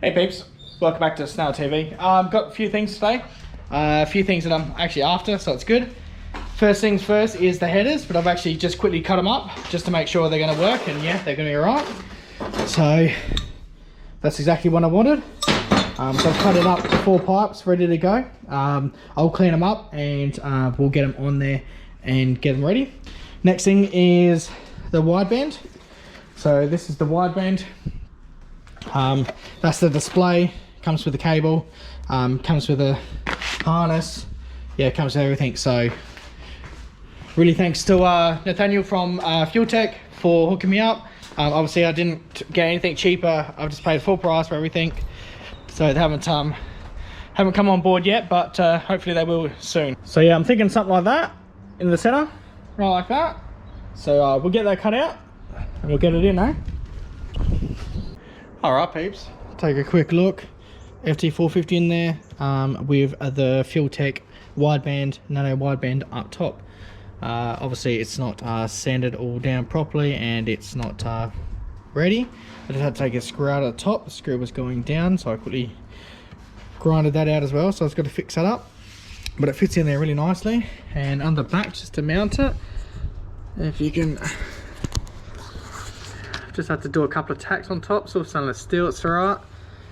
Hey peeps, welcome back to Snail TV. Got a few things today, a few things that I'm actually after, so it's good. First things first is the headers, but I've actually just quickly cut them up just to make sure they're going to work, and yeah, they're going to be alright. So that's exactly what I wanted. So I've cut it up, 4 pipes ready to go. I'll clean them up and we'll get them on there and get them ready. Next thing is the wideband. So this is the wideband. That's the display, comes with the cable, comes with a harness, yeah, it comes with everything. So really thanks to Nathaniel from Fuel Tech for hooking me up. Obviously I didn't get anything cheaper, I've just paid full price for everything, so they haven't come on board yet, but hopefully they will soon. So yeah, I'm thinking something like that in the center, right like that. So we'll get that cut out and we'll get it in, eh? Alright peeps, take a quick look. FT450 in there with the Fuel Tech wideband, nano wideband up top. Obviously it's not sanded all down properly and it's not ready. I just had to take a screw out of the top. The screw was going down, so I quickly grinded that out as well, so I was going to fix that up. But it fits in there really nicely, and on the back just to mount it, if you can, just have to do a couple of tacks on top, so stainless steel, it's alright.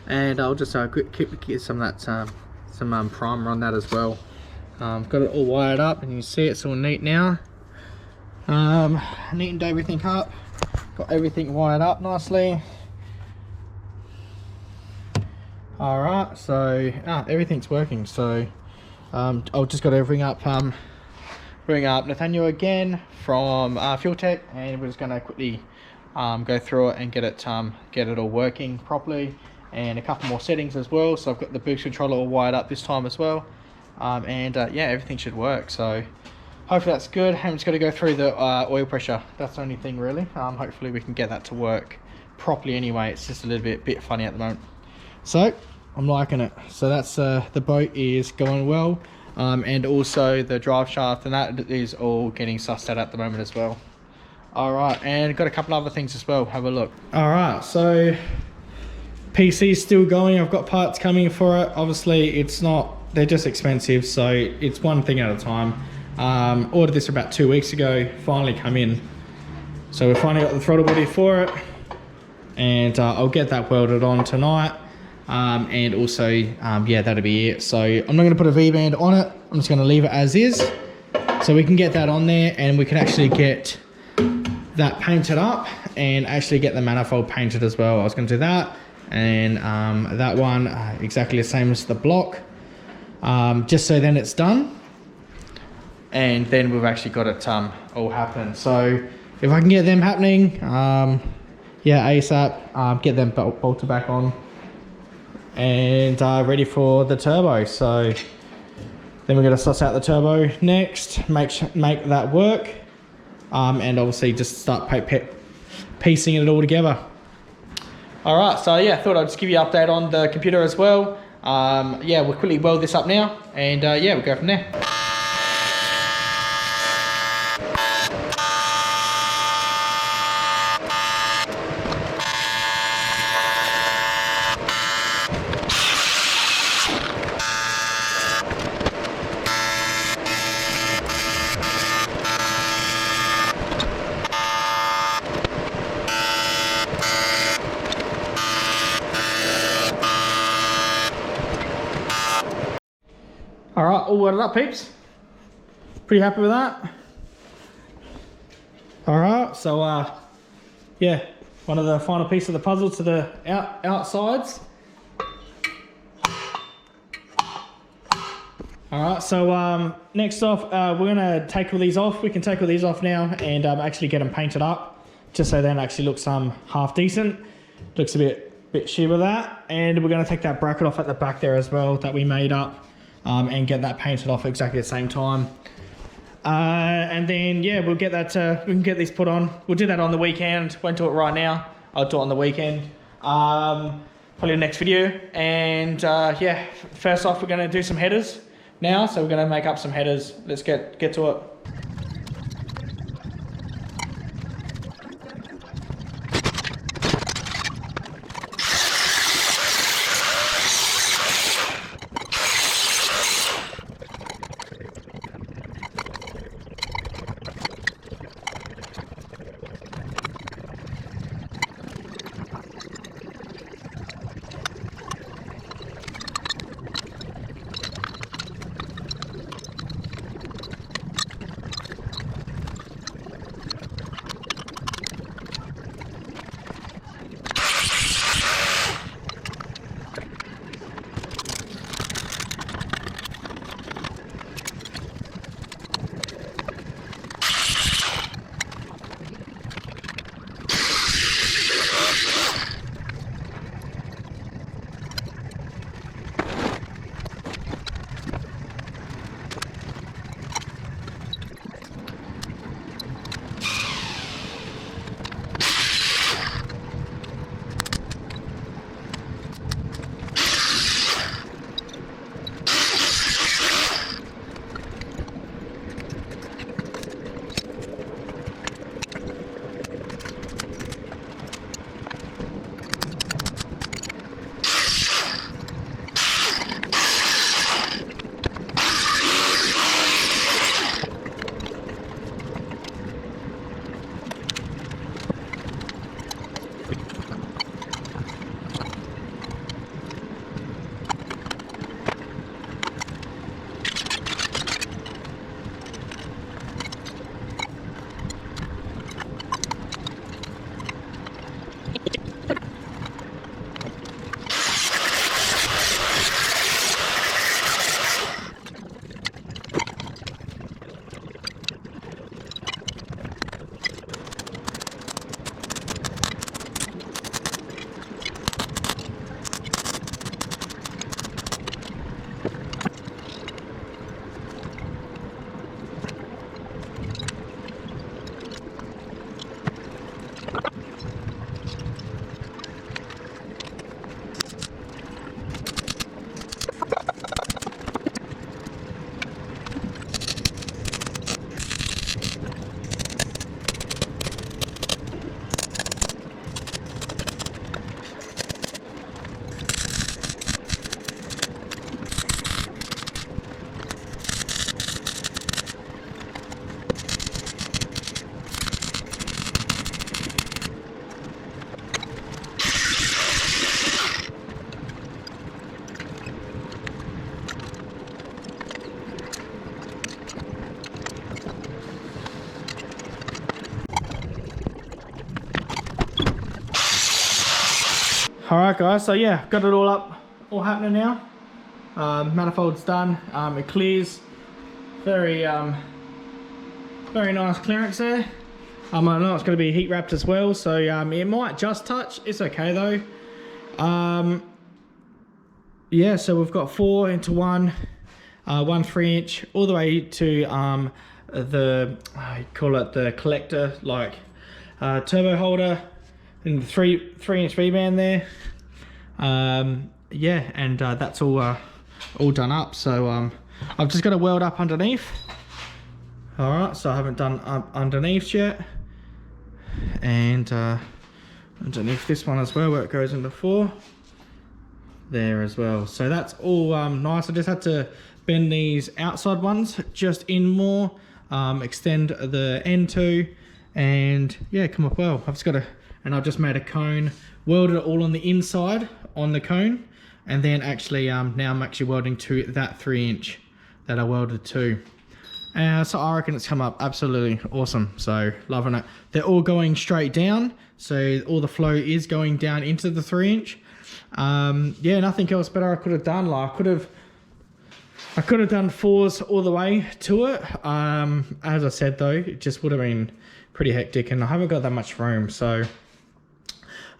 And I'll just get some of that some primer on that as well. Got it all wired up and you can see it's all neat now. Neatened everything up, got everything wired up nicely. Alright, so everything's working. So I'll just got to bring up Nathaniel again from Fuel Tech, and we're just going to quickly go through it and get it all working properly, and a couple more settings as well. So I've got the boost controller all wired up this time as well, and yeah, everything should work. So hopefully that's good. I'm just going to go through the oil pressure. That's the only thing really. Hopefully we can get that to work properly anyway. It's just a little bit funny at the moment. So I'm liking it. So that's the boat is going well, and also the drive shaft and that is all getting sussed out at the moment as well. Alright, and got a couple other things as well, have a look. Alright, so PC's still going, I've got parts coming for it. Obviously it's not, they're just expensive, so it's one thing at a time. Ordered this about 2 weeks ago, finally come in. So we finally got the throttle body for it, and I'll get that welded on tonight. And also, yeah, that'll be it. So I'm not going to put a V-band on it, I'm just going to leave it as is. So we can get that on there and we can actually get that painted up and actually get the manifold painted as well. I was going to do that, and that one exactly the same as the block, just so then it's done, and then we've actually got it all happen. So if I can get them happening, yeah, ASAP, get them bolted back on and ready for the turbo. So then we're going to suss out the turbo next, make that work, and obviously just start piecing it all together. Alright, so yeah, thought I'd just give you an update on the computer as well. Yeah, we'll quickly weld this up now, and yeah, we'll go from there. Alright, all welded up peeps. Pretty happy with that. Alright, so yeah, one of the final pieces of the puzzle to the outsides. Alright, so next off, we're gonna take all these off. We can take all these off now and actually get them painted up, just so then it actually looks half decent. Looks a bit shit with that. And we're gonna take that bracket off at the back there as well that we made up. And get that painted off exactly at the same time, and then yeah, we'll get that. We can get these put on. We'll do that on the weekend. Won't do it right now. I'll do it on the weekend. Probably the next video. And yeah, first off, we're going to do some headers now. So we're going to make up some headers. Let's get to it. Alright guys, so yeah, got it all up, all happening now. Manifold's done, it clears. Very nice clearance there. I know it's going to be heat wrapped as well, so it might just touch. It's okay though. Yeah, so we've got 4 into 1, 1 3-inch, all the way to the call it the collector, like turbo holder, and the 3-inch V-band there. Yeah, and that's all done up. So I've just got to weld up underneath. All right, so I haven't done up underneath yet, and underneath this one as well, where it goes into 4 there as well. So that's all nice. I just had to bend these outside ones just in more, extend the end too, and yeah, come up well. I've just got to, and I've just made a cone, welded it all on the inside on the cone, and then actually now I'm actually welding to that 3-inch that I welded to. So I reckon it's come up absolutely awesome, so loving it. They're all going straight down, so all the flow is going down into the 3-inch. Yeah, nothing else better I could have done. Like I could have done 4s all the way to it. As I said though, it just would have been pretty hectic, and I haven't got that much room. So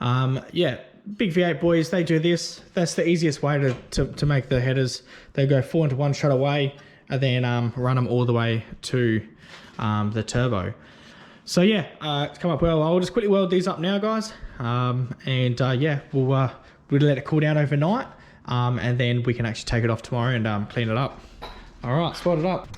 yeah, big V8 boys, they do this. That's the easiest way to make the headers. They go 4 into 1 straight away, and then run them all the way to the turbo. So yeah, it's come up well. I'll just quickly weld these up now, guys, and yeah, we'll let it cool down overnight, and then we can actually take it off tomorrow and clean it up. All right, spot it up.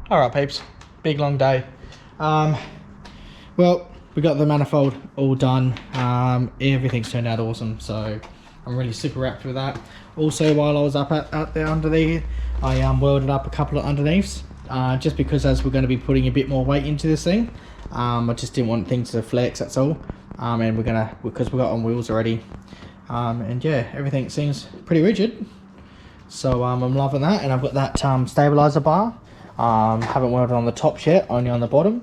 All right, peeps, big long day. Well, we got the manifold all done. Everything's turned out awesome, so I'm really super wrapped with that. Also, while I was up out there under there, I welded up a couple of underneaths, just because as we're going to be putting a bit more weight into this thing, I just didn't want things to flex, that's all. And we're gonna, because we got on wheels already, and yeah, everything seems pretty rigid. So I'm loving that, and I've got that stabilizer bar. Haven't welded on the top yet, only on the bottom.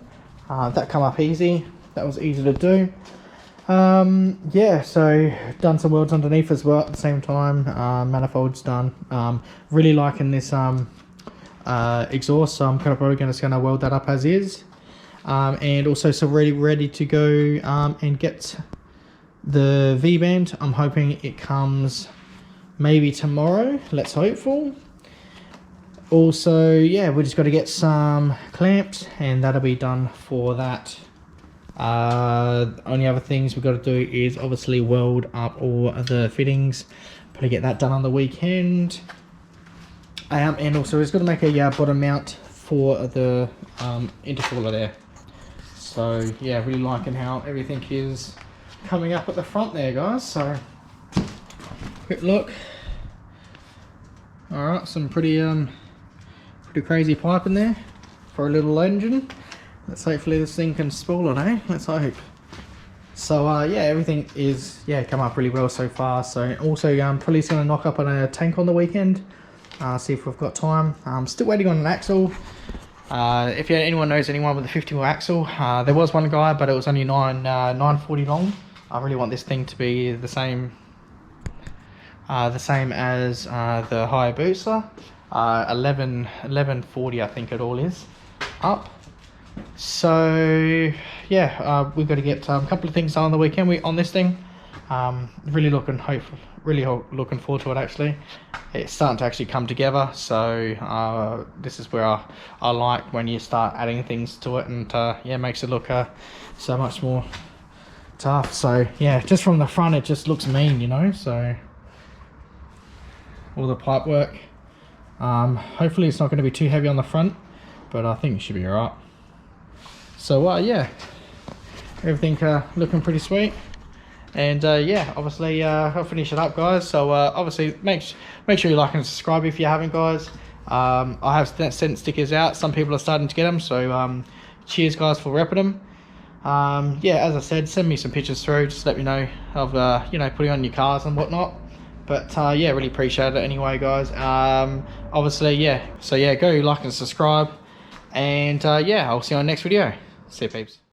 That come up easy. That was easy to do. Yeah, so done some welds underneath as well at the same time. Manifold's done. Really liking this exhaust, so I'm probably just going to weld that up as is. And also, so ready to go and get the V-band. I'm hoping it comes maybe tomorrow. Let's hopeful. Also, yeah, we just got to get some clamps, and that'll be done for that. Only other things we've got to do is obviously weld up all the fittings. Probably get that done on the weekend. And also, we've got to make a bottom mount for the intercooler there. So yeah, really liking how everything is coming up at the front there, guys. So quick look. All right, some pretty crazy pipe in there for a little engine. Let's hopefully this thing can spool it, eh? Let's hope. So yeah, everything is come up really well so far. So also probably going to knock up on a tank on the weekend. See if we've got time. I'm still waiting on an axle. If anyone knows anyone with a 50mm axle, there was one guy, but it was only 940 long. I really want this thing to be the same as the halfabusa. 1140 I think it all is up. So yeah, we've got to get a couple of things done on the weekend on this thing. Really looking forward to it. Actually, it's starting to actually come together. So this is where I like when you start adding things to it, and yeah, makes it look so much more tough. So yeah, just from the front it just looks mean, you know. So all the pipe work, hopefully it's not going to be too heavy on the front, but I think it should be alright. So yeah, everything looking pretty sweet. And yeah, obviously I'll finish it up, guys. So obviously make sure you like and subscribe if you haven't, guys. I have sent stickers out. Some people are starting to get them, so cheers guys for repping them. Yeah, as I said, send me some pictures through, just let me know of you know, putting on your cars and whatnot. But yeah, really appreciate it anyway, guys. Obviously, yeah, so yeah, go like and subscribe, and yeah, I'll see you on the next video. See you, peeps.